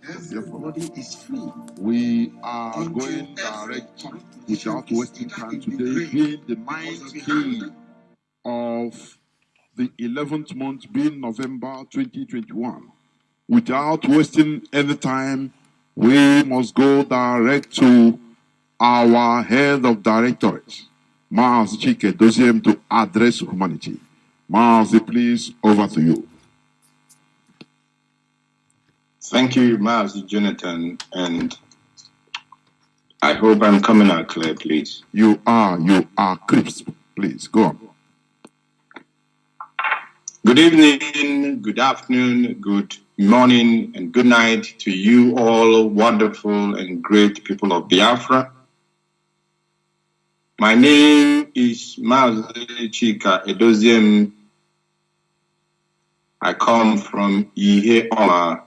Everybody is free. We are going direct without wasting time today, being the 9th day of the 11th month, being November 2021. Without wasting any time, we must go direct to our head of directorate, Mazi Chika, Edoziem, to address humanity. Mazi, please, over to you. Thank you, Mazi, Jonathan, and I hope I'm coming out clear, please. You are crisp. Please, go on. Good evening, good afternoon, good morning, and good night to you all wonderful and great people of Biafra. My name is Mazi Chika Edoziem. I come from Ihe-Oma.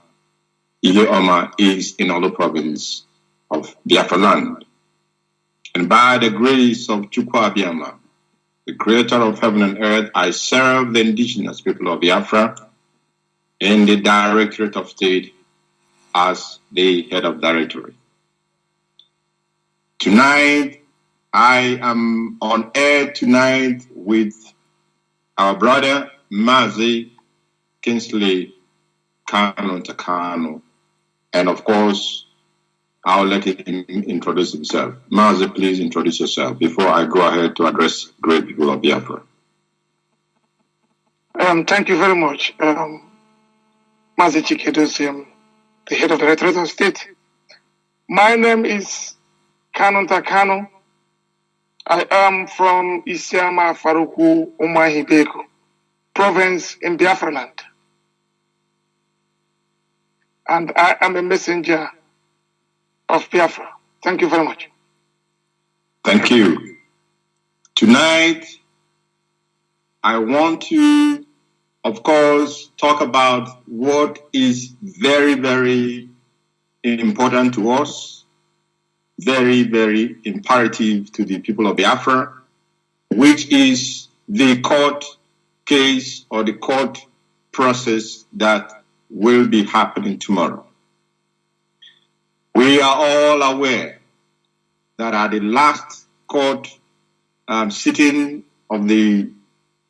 Ihe-Oma is in Olo province of Biafraland. And by the grace of Chukwu, the creator of heaven and earth, I serve the indigenous people of Biafra in the Directorate of State as the head of directorate. Tonight, I am on air tonight with our brother Mazi Kingsley Kanu. And of course, I'll let him introduce himself. Mazi, please introduce yourself before I go ahead to address great people of Biafra. Thank you very much. Mazi Chika Edoziem, the head of the Directorate of State. My name is Kanu. I am from Isiama Faruku Umahibeko province in Biafraland. And I am a messenger of Biafra. Thank you very much. Thank you. Tonight, I want to, of course, talk about what is very, very important to us, very, very imperative to the people of Biafra, which is the court case or the court process that will be happening tomorrow. We are all aware that at the last court sitting of the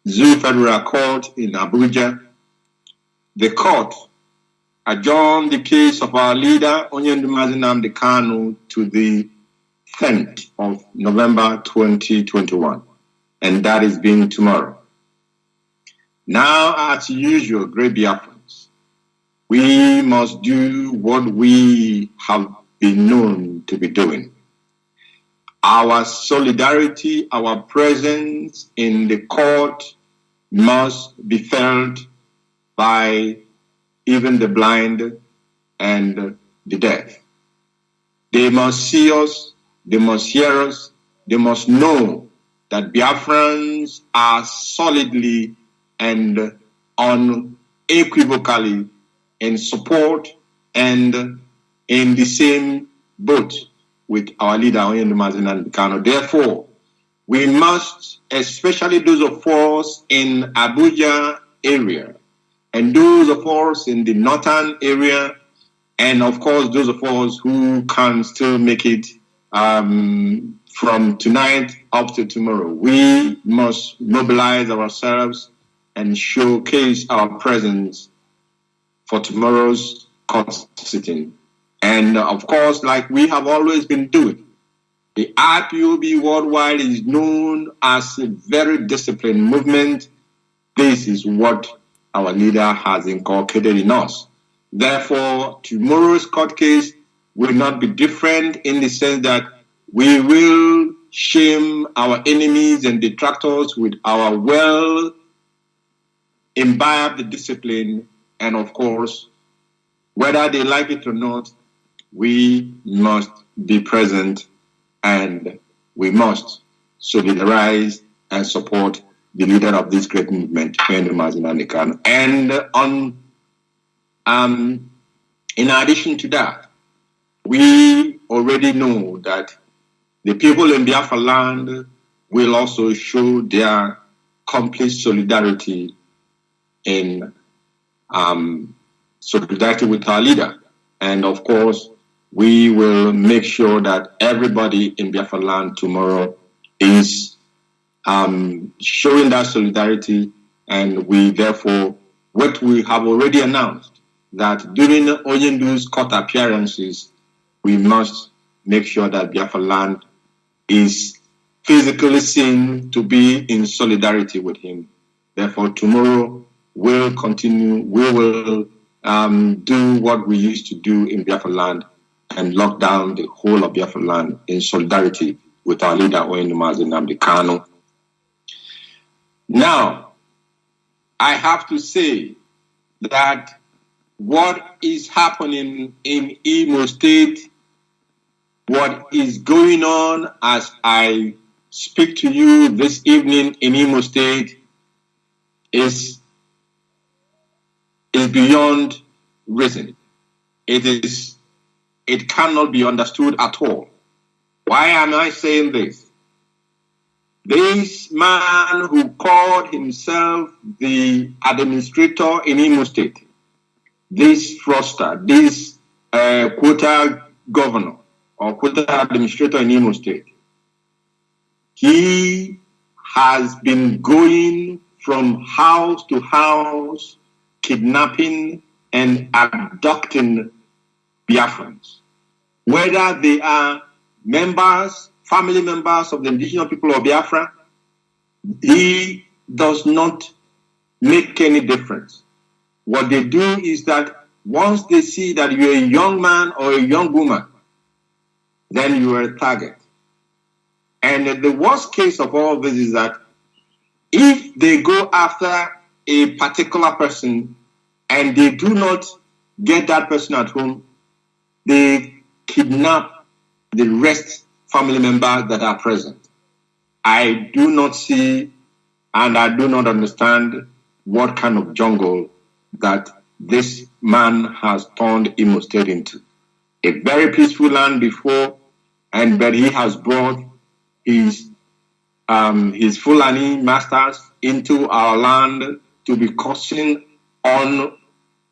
Zoo Federal Court in Abuja, the court adjourned the case of our leader, Nnamdi Kanu, to the 10th of November 2021, and that is being tomorrow. Now, as usual, great Biafrans, we must do what we have been known to be doing. Our solidarity, our presence in the court must be felt by even the blind and the deaf. They must see us, they must hear us, they must know that Biafrans are solidly and unequivocally in support and in the same boat with our leader, Nnamdi Kanu. Therefore, we must, especially those of us in Abuja area, and those of us in the northern area, and of course those of us who can still make it from tonight up to tomorrow, we must mobilize ourselves and showcase our presence for tomorrow's court sitting. And of course, like we have always been doing, the IPOB worldwide is known as a very disciplined movement. This is what our leader has inculcated in us. Therefore, tomorrow's court case will not be different in the sense that we will shame our enemies and detractors with our well-imbibed discipline. And of course, whether they like it or not, we must be present and we must solidarize and support the leader of this great movement, Nnamdi Kanu. And in addition to that, we already know that the people in Biafraland will also show their complete solidarity in solidarity with our leader. And of course, we will make sure that everybody in Biafraland tomorrow is showing that solidarity. And we therefore, what we have already announced, that during Oyendu's court appearances, we must make sure that Biafraland is physically seen to be in solidarity with him. Therefore, tomorrow we'll continue, we will do what we used to do in Biafraland and lock down the whole of Biafraland in solidarity with our leader, Mazi Nnamdi Kanu. Now, I have to say that what is happening in Imo State, what is going on as I speak to you this evening in Imo State is beyond reason. It cannot be understood at all. Why am I saying this? This man who called himself the administrator in Imo State, this fraudster, this quota governor or quota administrator in Imo State, he has been going from house to house, kidnapping and abducting Biafrans, whether they are members, family members of the indigenous people of Biafra. He does not make any difference. What they do is that once they see that you're a young man or a young woman, then you are a target. And the worst case of all this is that if they go after a particular person and they do not get that person at home, they kidnap the rest family members that are present. I do not see and I do not understand what kind of jungle that this man has turned Imo State into. A very peaceful land before, but he has brought his Fulani masters into our land to be causing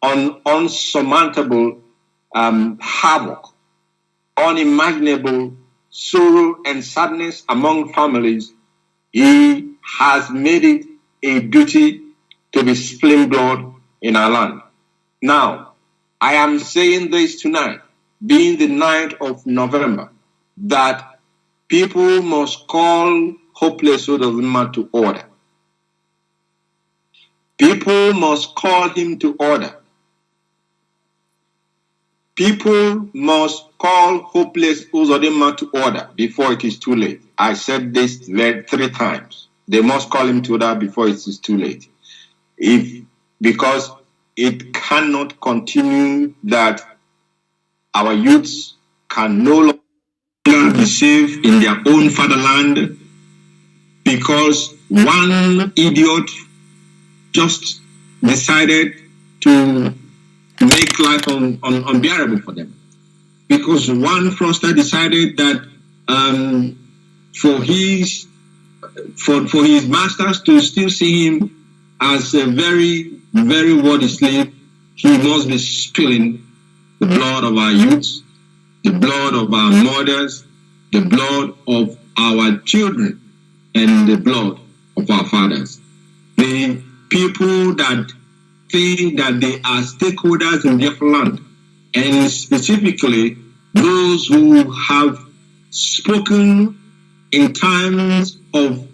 unsurmountable havoc, unimaginable sorrow and sadness among families. He has made it a duty to be spilling blood in our land. Now, I am saying this tonight, being the 9th of November, that people must call hopeless Edoziem to order. People must call him to order. People must call hopeless Edoziem to order before it is too late. I said this 3 times. They must call him to order before it is too late. Because it cannot continue that our youths can no longer be safe in their own fatherland because one idiot just decided to make life unbearable for them. Because one fraudster decided that for his masters to still see him as a very, very worthy slave, he must be spilling the blood of our youths, the blood of our mothers, the blood of our children, and the blood of our fathers. The people that think that they are stakeholders in Biafraland, and specifically those who have spoken in times of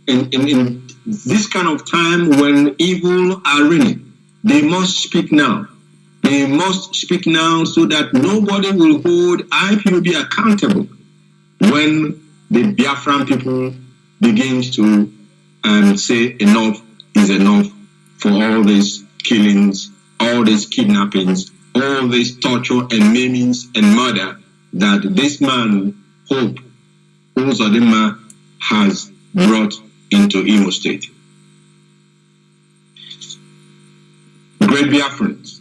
in this kind of time when evil are reigning, they must speak now. They must speak now so that nobody will hold IPOB accountable when the Biafran people begins to say enough is enough for all these killings, all these kidnappings, all this torture and maimings and murder that this man, Hope Edoziem, has brought into Imo State. Great Biafrans,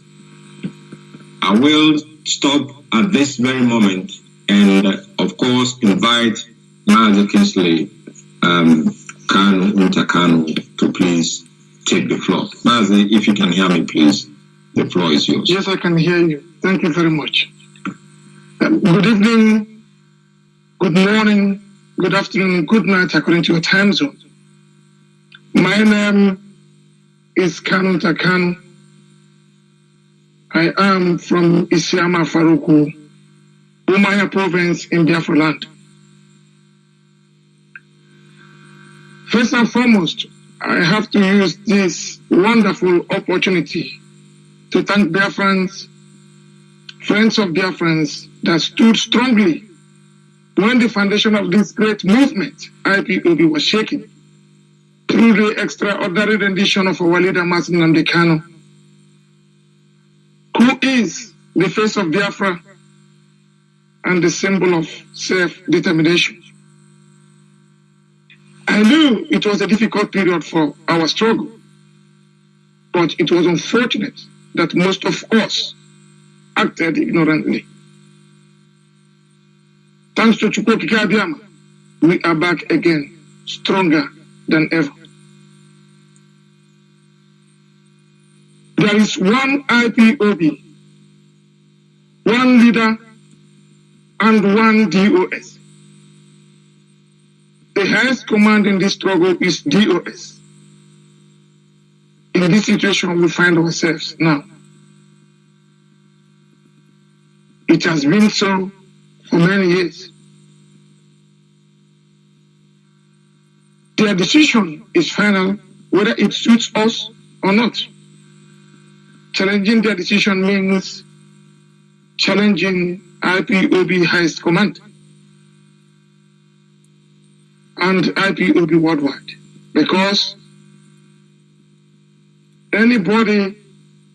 I will stop at this very moment and, of course, invite Mazi Kinsley, Kanu to please take the floor. Mazi, if you can hear me, please. The floor is yours. Yes, I can hear you. Thank you very much. Good evening, good morning, good afternoon, good night, according to your time zone. My name is Kanu. I am from Isiama Faruku, Umaya province in Biafraland. First and foremost, I have to use this wonderful opportunity to thank Biafrans, friends of Biafrans that stood strongly when the foundation of this great movement, IPOB, was shaken through the extraordinary rendition of our leader, Mazi Nnamdi Kanu, who is the face of Biafra and the symbol of self-determination. I knew it was a difficult period for our struggle, but it was unfortunate that most of us acted ignorantly. Thanks to Chika, we are back again, stronger than ever. There is one IPOB, one leader, and one DOS. The highest command in this struggle is DOS. In this situation we find ourselves now. It has been so for many years. Their decision is final, whether it suits us or not. Challenging their decision means challenging IPOB highest command and IPOB worldwide, because anybody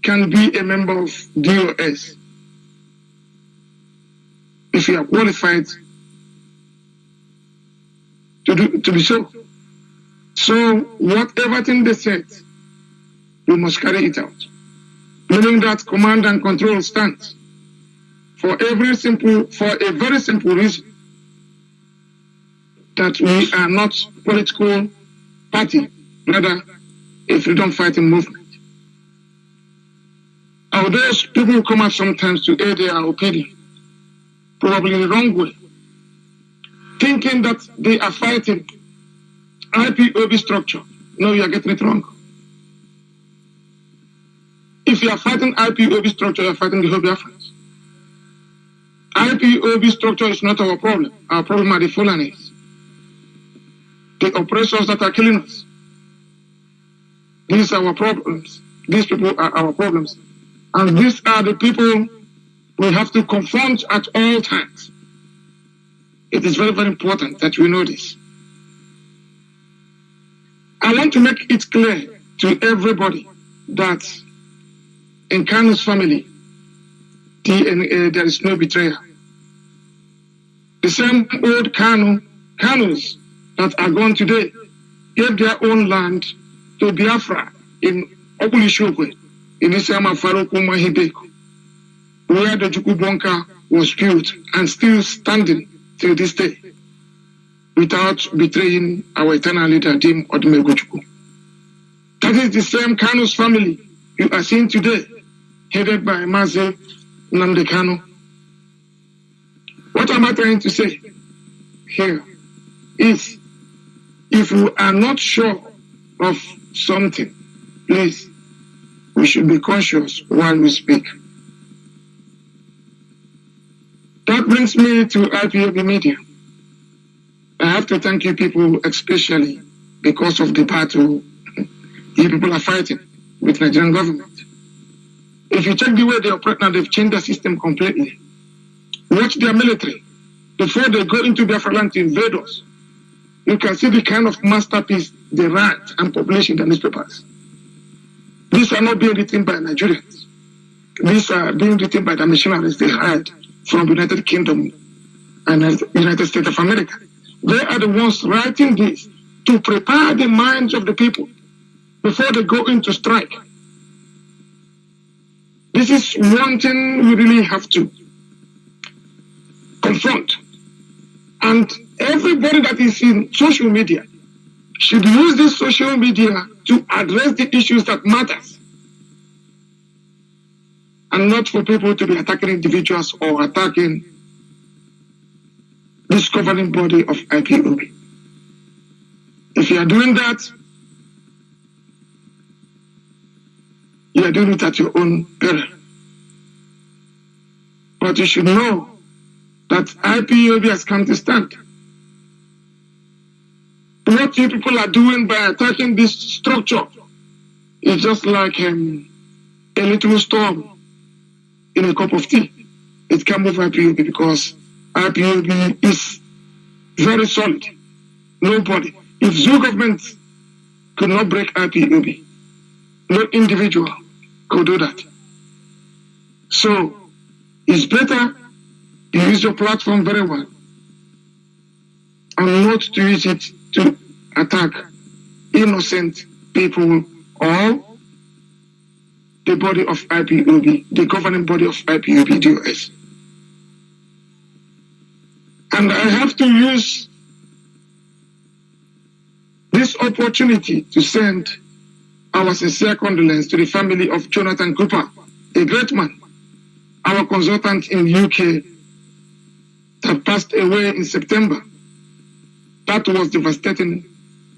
can be a member of DOS if you are qualified to be so. So whatever thing they said, we must carry it out. Meaning that command and control stands for a very simple reason, that we are not political party, rather a freedom fighting movement. Although people come out sometimes to aid their opinion, probably in the wrong way, thinking that they are fighting IPOB structure. No, you are getting it wrong. If you are fighting IPOB structure, you are fighting the whole Biafrans. IPOB structure is not our problem. Our problem are the Fulanis, the oppressors that are killing us. These are our problems. These people are our problems. And these are the people we have to confront at all times. It is very, very important that we know this. I want to make it clear to everybody that in Kanu's family, there is no betrayal. The same old Kanus that are gone today gave their own land to Biafra in Okulishokwe, in Isiama Faruku Mahibeko, where the Juku bunker was built and still standing till this day, without betraying our eternal leader, Dim Odmegochukwu. That is the same Kanu's family you are seeing today, headed by Mazi Nnamdi Kanu. What am I trying to say here is, if we are not sure of something, please, we should be conscious while we speak. That brings me to IPOB media. I have to thank you people, especially because of the battle you people are fighting with the Nigerian government. If you check the way they operate now, they've changed the system completely. Watch their military. Before they go into Biafraland to invade us, you can see the kind of masterpiece they write and publish in the newspapers. These are not being written by Nigerians. These are being written by the missionaries they hired from the United Kingdom and the United States of America. They are the ones writing this to prepare the minds of the people before they go into strike. This is one thing we really have to confront. And everybody that is in social media should use this social media to address the issues that matters. and not for people to be attacking individuals or attacking this governing body of IPOB. If you are doing that, you are doing it at your own peril. But you should know that IPOB has come to stand. What you people are doing by attacking this structure is just like a little storm in a cup of tea. It can move IPOB because IPOB is very solid. Nobody. If zoo government could not break IPOB, no individual could do that. So it's better you use your platform very well and not to use it to attack innocent people or the body of IPOB, the governing body of IPOB DOS. And I have to use this opportunity to send our sincere condolence to the family of Jonathan Cooper, a great man, our consultant in UK, that passed away in September. That was devastating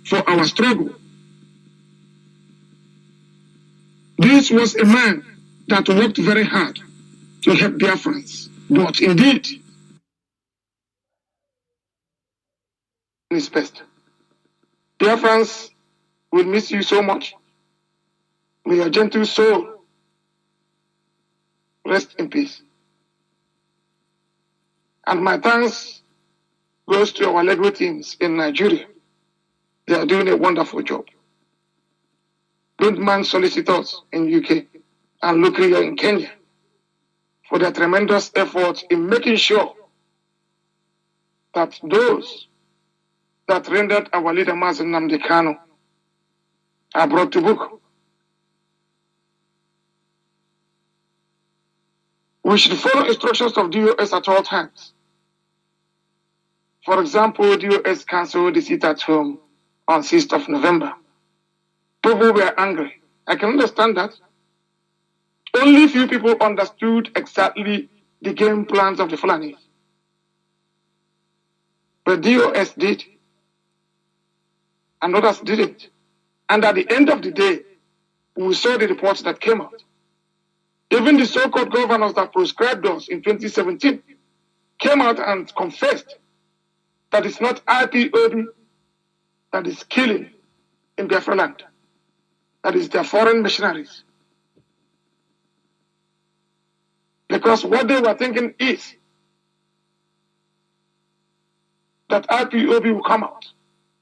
for our struggle. This was a man that worked very hard to help Biafrans, but indeed, his best. Biafrans will miss you so much. May your gentle soul rest in peace. And my thanks goes to our legal teams in Nigeria. They are doing a wonderful job. Goodman solicitors in UK and locally here in Kenya for their tremendous efforts in making sure that those that rendered our leader Mazi Nnamdi Kanu are brought to book. We should follow instructions of DOS at all times. For example, DOS cancelled the sit at home on 6th of November. People were angry. I can understand that. Only few people understood exactly the game plans of the Fulanis. But DOS did, and others didn't. And at the end of the day, we saw the reports that came out. Even the so-called governors that proscribed us in 2017 came out and confessed that it's not IPOB that is killing in Biafraland. That is their foreign missionaries. Because what they were thinking is that IPOB will come out.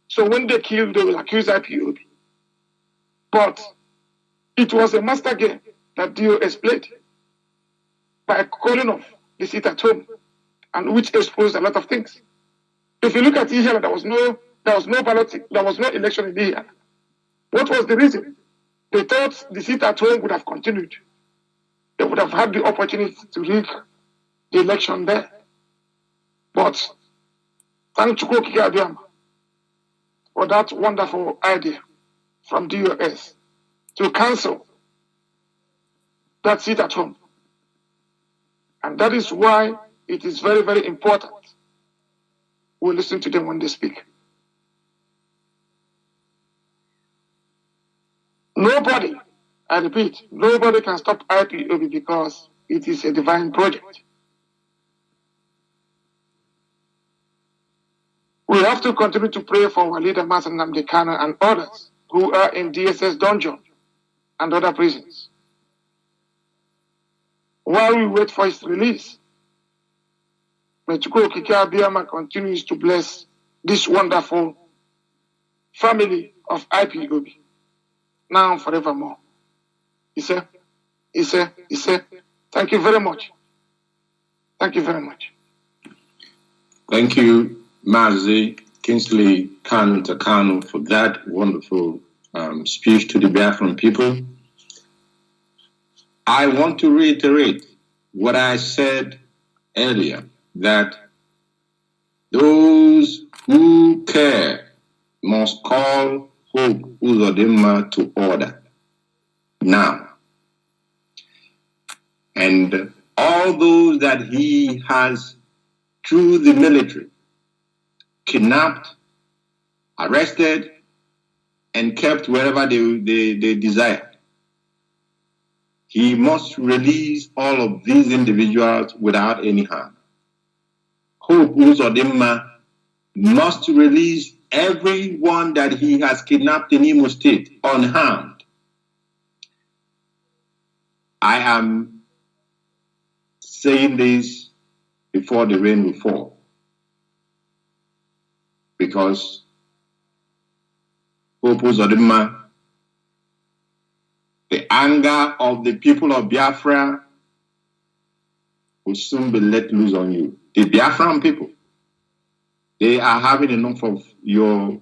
So when they kill, they will accuse IPOB. But it was a master game that DOS played by calling off the sit at home, and which exposed a lot of things. If you look at Ihela, there was no ballot, there was no election in Ihela. What was the reason? They thought the sit at home would have continued. They would have had the opportunity to rig the election there. But thank Chika for that wonderful idea from DOS to cancel that sit at home. And that is why it is very, very important we listen to them when they speak. Nobody, I repeat, nobody can stop IPOB because it is a divine project. We have to continue to pray for our leader Mazi Nnamdi Kanu and others who are in DSS dungeon and other prisons. While we wait for his release, may Chukwu Okike Abiyama continues to bless this wonderful family of IPOB, now and forevermore. He said, thank you very much. Thank you very much. Thank you, Mazi Kingsley Kanu, for that wonderful speech to the Biafran people. I want to reiterate what I said earlier, that those who care must call Hope Uzodinma to order now. And all those that he has, through the military, kidnapped, arrested, and kept wherever they desire. He must release all of these individuals without any harm. Hope Uzodinma must release everyone that he has kidnapped in Imo State unharmed. I am saying this before the rain will fall, because Hope Uzodinma, the anger of the people of Biafra will soon be let loose on you. The Biafran people, they are having enough of your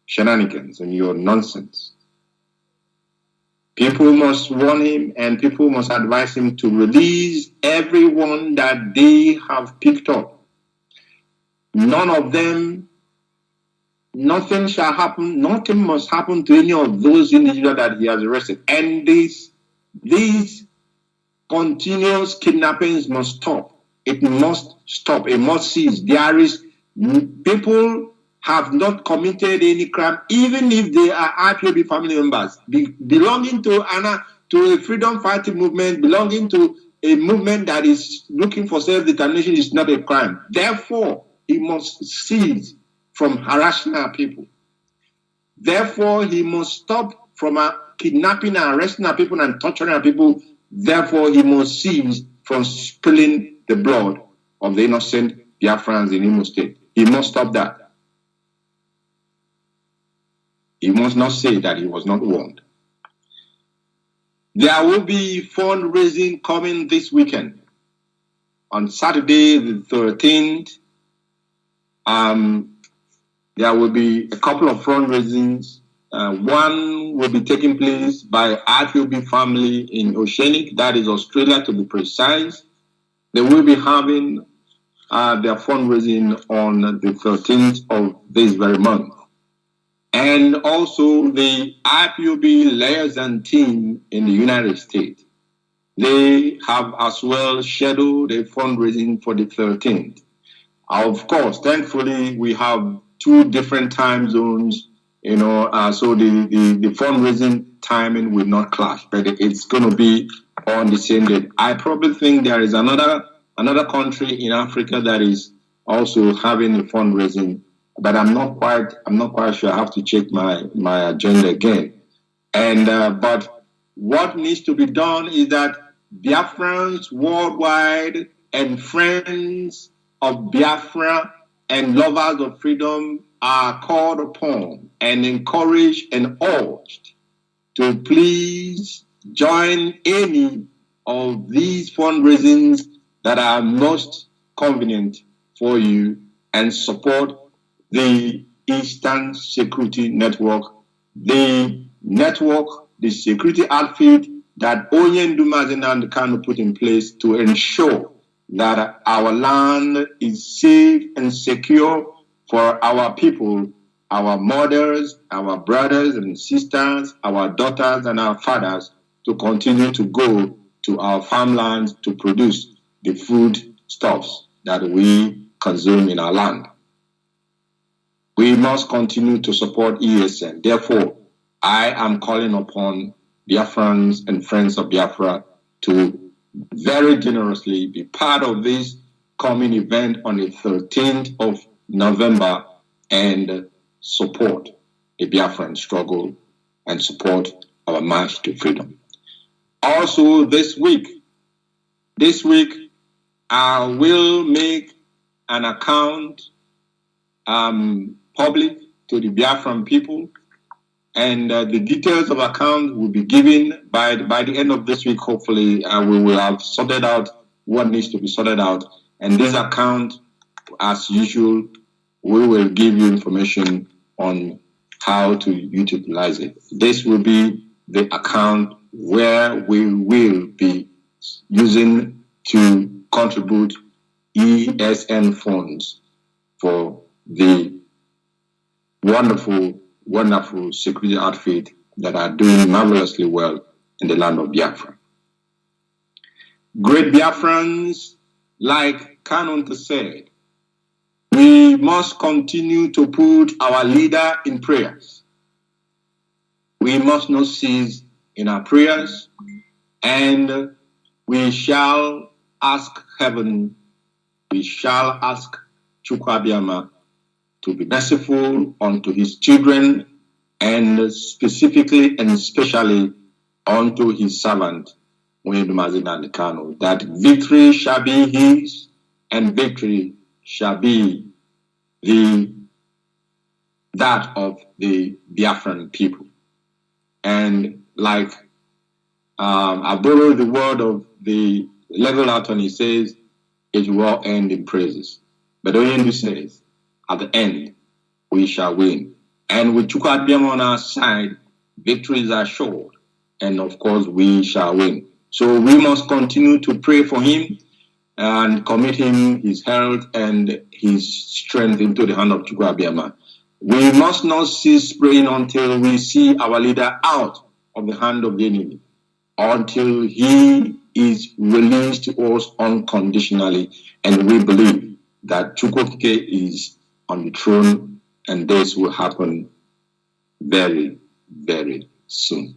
shenanigans and your nonsense. People must warn him, and people must advise him to release everyone that they have picked up. None of them, nothing shall happen, nothing must happen to any of those individuals that he has arrested. And these continuous kidnappings must stop. It must stop. It must cease. People have not committed any crime, even if they are IPOB family members, belonging to a freedom fighting movement, belonging to a movement that is looking for self-determination is not a crime. Therefore, he must cease from harassing our people. Therefore, he must stop from kidnapping and arresting our people and torturing our people. Therefore, he must cease from spilling the blood of the innocent Biafrans in Imo State. He must stop that. He must not say that he was not warned. There will be fundraising coming this weekend. On Saturday, the 13th, there will be a couple of fundraisings. One will be taking place by IPOB family in Oceanic, that is Australia to be precise. They will be having their fundraising on the 13th of this very month. And also the IPOB liaison team in the United States, they have as well scheduled a fundraising for the 13th. Of course, thankfully, we have 2 different time zones, so the fundraising timing will not clash, but it's going to be on the same day. I probably think there is another country in Africa that is also having a fundraising, but I'm not quite sure. I have to check my agenda again. And but what needs to be done is that Biafrans worldwide and friends of Biafra and lovers of freedom are called upon and encouraged and urged to please join any of these fundraisings that are most convenient for you and support the Eastern Security Network, the security outfit that Mazi and Kanu put in place to ensure that our land is safe and secure for our people, our mothers, our brothers and sisters, our daughters and our fathers to continue to go to our farmlands to produce the food stuffs that we consume in our land. We must continue to support ESN. Therefore, I am calling upon Biafrans and friends of Biafra to very generously be part of this coming event on the 13th of November and support the Biafran struggle and support our march to freedom. Also this week, I will make an account public to the Biafran people, and the details of account will be given by the end of this week. Hopefully, we will have sorted out what needs to be sorted out. And this account, as usual, we will give you information on how to utilize it. This will be the account where we will be using to contribute ESN funds for the wonderful security outfit that are doing marvelously well in the land of Biafra. Great Biafrans, like Kanu said, we must continue to put our leader in prayers. We must not cease in our prayers, and we shall ask heaven, we shall ask Chukwuabiama to be merciful unto his children, and specifically and especially unto his servant, Mazi and Kanu, that victory shall be his, and victory shall be that of the Biafran people. And like I borrow the word of the legal attorney, says it will end in praises. But Oyendu says, at the end, we shall win. And with Chukwuabiama on our side, victories are assured. And of course, we shall win. So we must continue to pray for him and commit him, his health and his strength into the hand of Chukwuabiama. We must not cease praying until we see our leader out of the hand of the enemy, until he is released to us unconditionally. And we believe that Chukwuokike is on the throne, and this will happen very, very soon.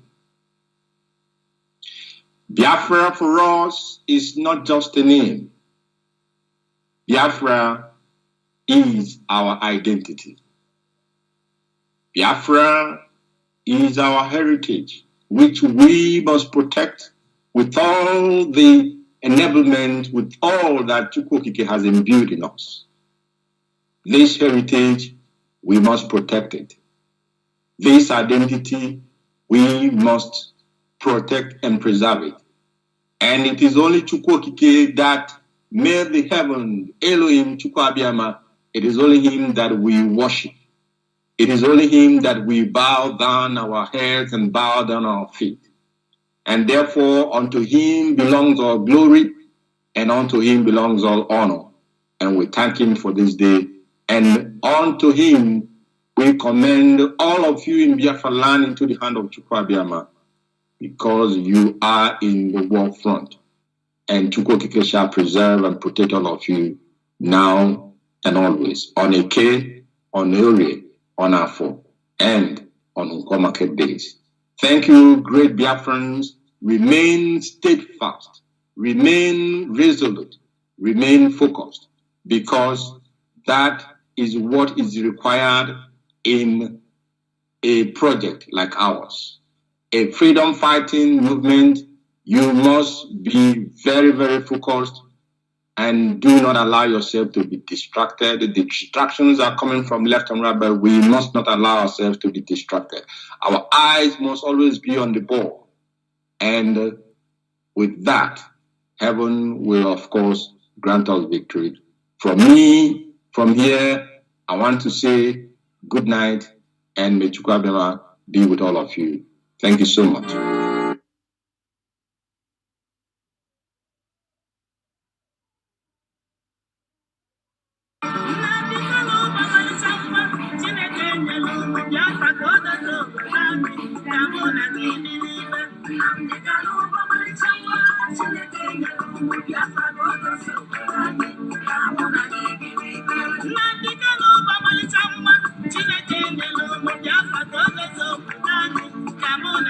Biafra for us is not just a name. Biafra is our identity. Biafra is our heritage, which we must protect with all the enablement, with all that Chukwuokike has imbued in us. This heritage, we must protect it. This identity, we must protect and preserve it. And it is only Chukwuokike that made the heaven, Elohim, Chukwuabiama. It is only him that we worship. It is only him that we bow down our heads and bow down our feet. And therefore, unto him belongs all glory, and unto him belongs all honor. And we thank him for this day. And unto him we commend all of you in Biafraland into the hand of Chukwuabiama, because you are in the war front. And Chukwuokike shall preserve and protect all of you now and always, on Eke, on Ori, on Afo, and on Unko market days. Thank you, great Biafrans. Remain steadfast, remain resolute, remain focused, because that is what is required in a project like ours. A freedom fighting movement, you must be very, very focused and do not allow yourself to be distracted. The distractions are coming from left and right, but we must not allow ourselves to be distracted. Our eyes must always be on the ball. And with that, heaven will, of course, grant us victory. From me, from here, I want to say good night, and may Chukwuabiama be with all of you. Thank you so much. Come on,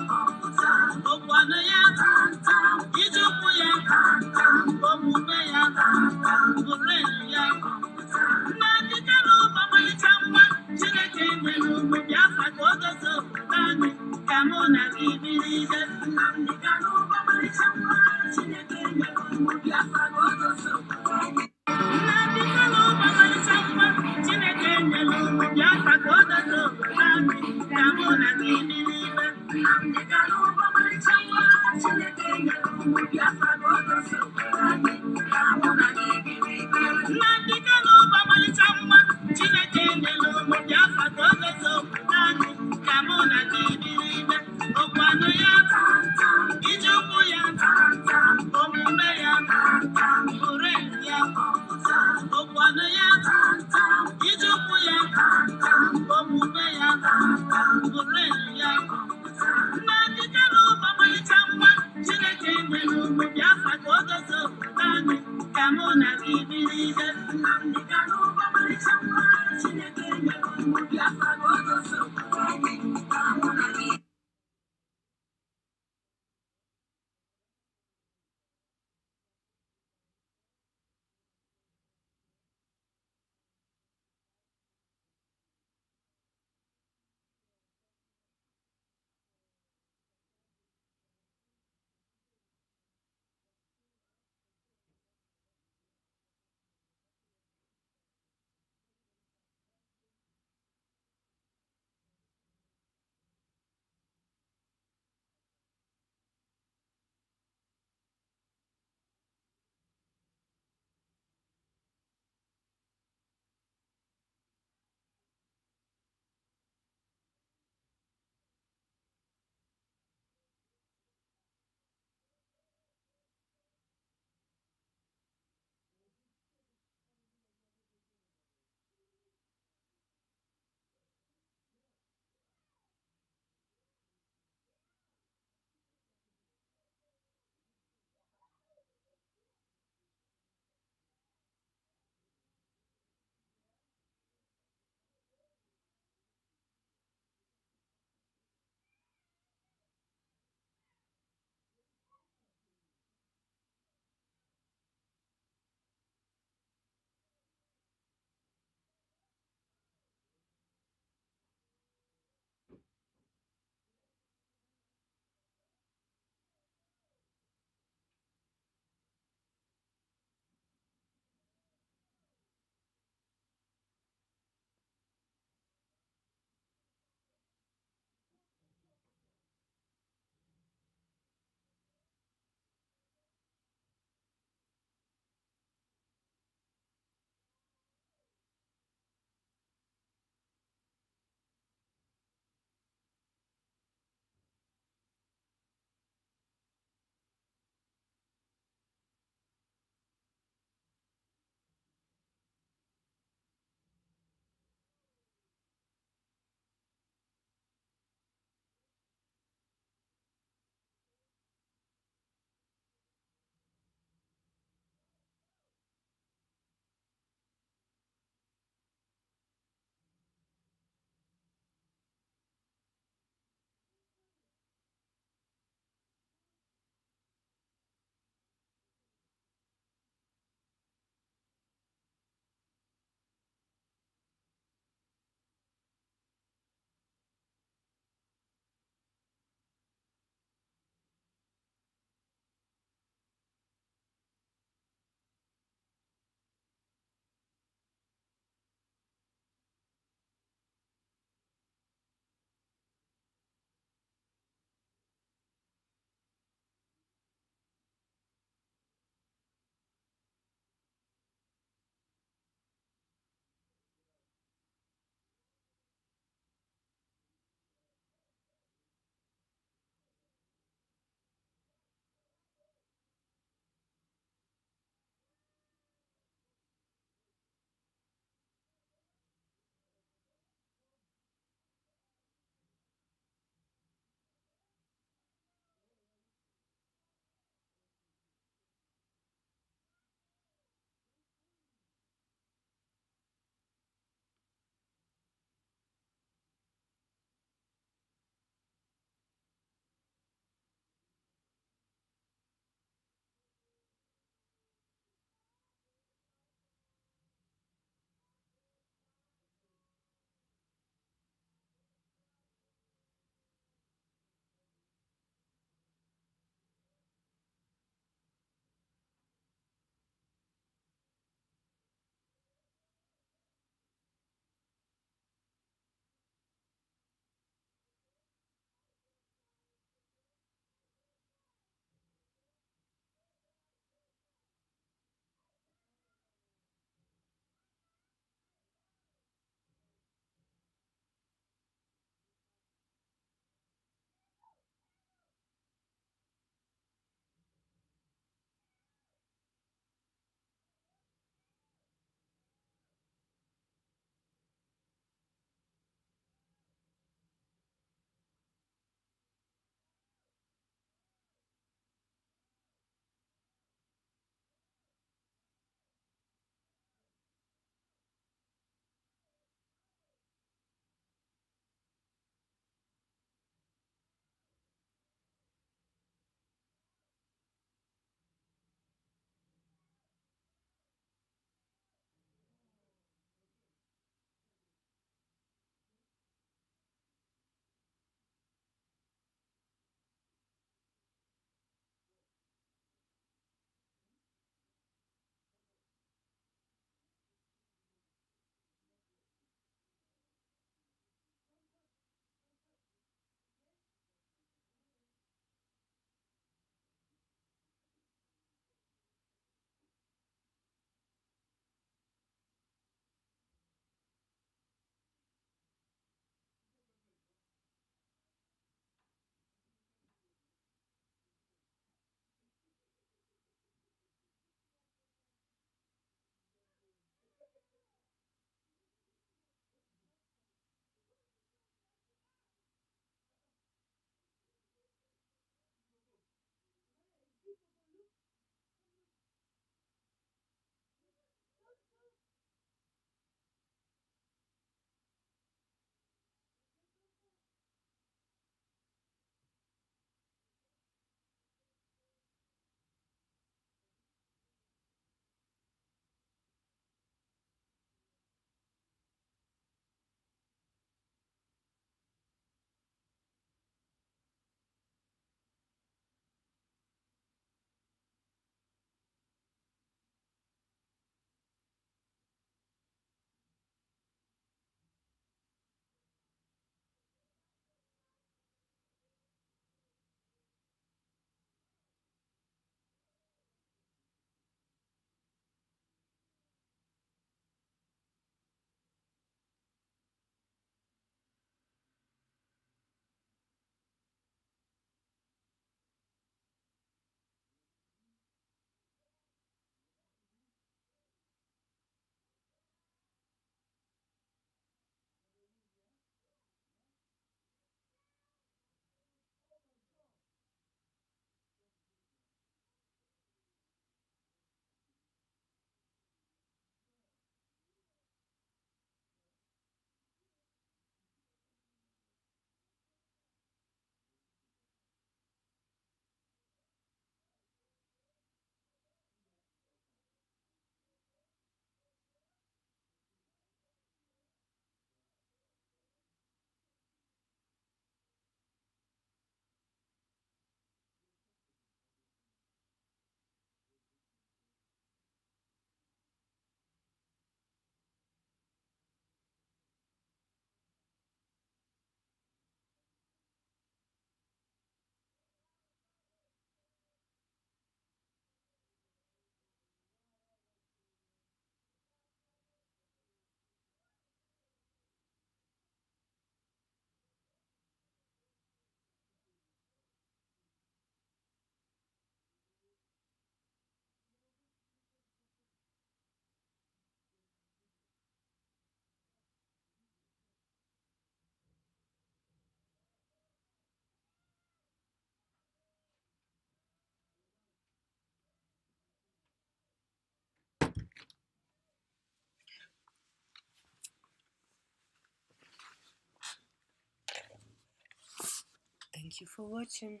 Thank you for watching.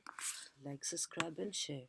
Like, subscribe and share.